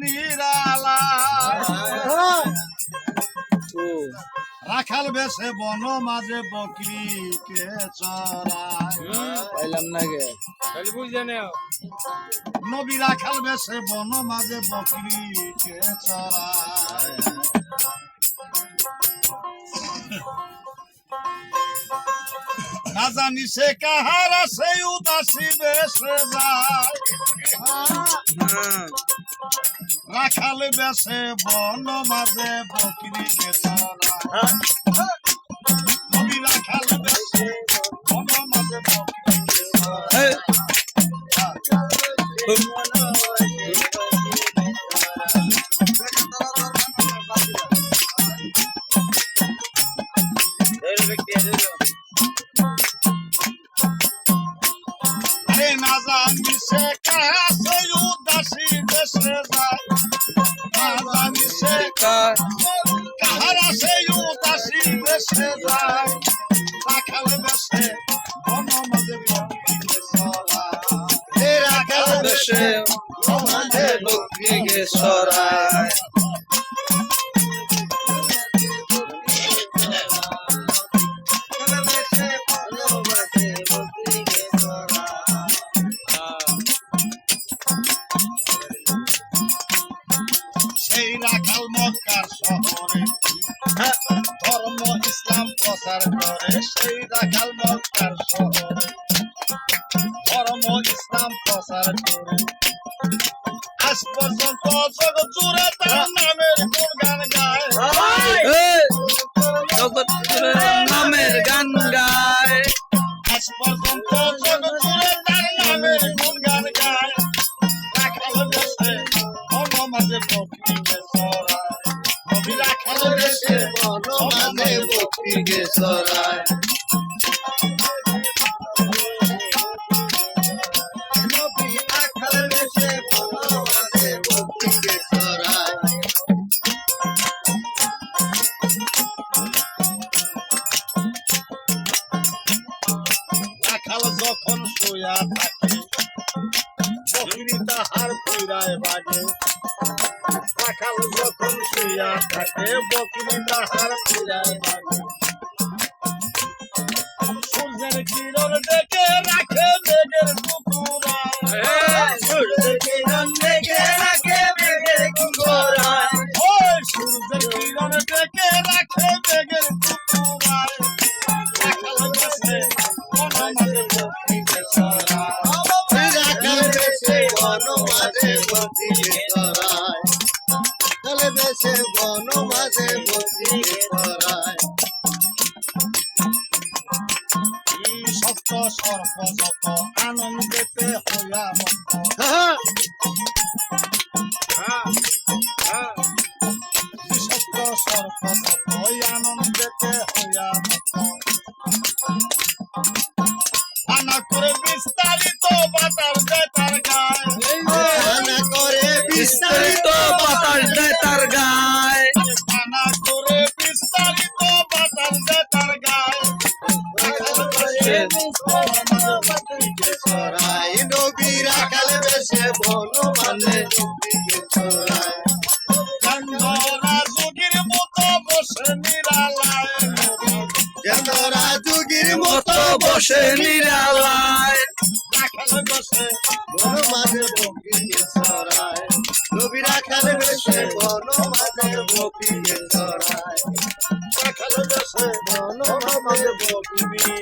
নিরালা রাখাল বেশে বন মাঝে বকরিকে চড়াইলাম না গে নবী রাখাল বেশে বন মাঝে বকরিকে চড়ায় না জানি সে কাহারা সেই উদাসী বেশে যায় রাখাল বেশে বন মাঝে বকরিকে চড়ায় নবী রাখাল বেশে বন মাঝে বকরিকে চড়ায় আরে না জানি সে কাহারা সেই উদাসী বেশে যায় না জানি সে কাহারা সেই উদাসী বেশে যায় রাখাল বেশে বন মাঝে বকরিকে চড়ায় রাখাল বেশে বন মাঝে বকরিকে চড়ায় সেই রাখাল মক্কার শহরে ধর্ম ইসলাম প্রচার করে সেই রাখাল মক্কার শহরে ধর্ম ইসলাম প্রচার করে আজ পর্যন্ত জগৎ জুড়ে তার নামের গুণগান গায় নামের গান গায় আজ পর্যন্ত জগৎ জুড়ে তার নামের গুণগান গায় রাখাল বেশে বন মাঝে বকরিকে চড়ায় নবী রাখাল বেশে বন মাঝে বকরিকে চড়ায় নবী রাখাল বেশে বন মাঝে বকরিকে চড়ায় রাখাল যখন শুয়া থাকে বকরি তাহার পীড়ায় বাজে রাখাল যখন শুয়া থাকে বকরি তাহার পীড়ায় বাজে সূর্যের কিরণ দেখে রাখে মেঘের কুকুরায় সূর্যের কিরণ দেখে রাখে মেঘের কুকুরায় সূর্যের কিরণ দেখে রাখে মেঘের কুকুরায় রাখাল বেশে বন মাঝে বকরিকে চড়ায় রাখাল বেশে বন মাঝে বকরিকে চড়ায় রাখাল বেশে বন মাঝে বকরিকে চড়ায় সপ্ত সর্প যত আনন্দেতে হইয়া মত সপ্ত সর্প যত আনন্দেতে হইয়া মত আনা করে বিস্তারিত বাতার দেয় তার গায় আনা করে বিস্তারিত বাতাস দেয় তার গায় আনা করে বিস্তারিত বাতার দেয় তার গায় রাখাল বেশে বন মাঝে বকরিকে চড়ায় নবী রাখাল বেশে বন মাঝে বকরিকে চড়ায় চন্দনা যুগের মতো বসে নিরালায় চন্দনা যুগের মতো বসে নিরালায় রাখাল বেশে বন মাঝে বকরিকে চড়ায় নবী রাখাল বেশে বন মাঝে বকরিকে চড়ায় রাখাল বেশে বন মাঝে বকরিকে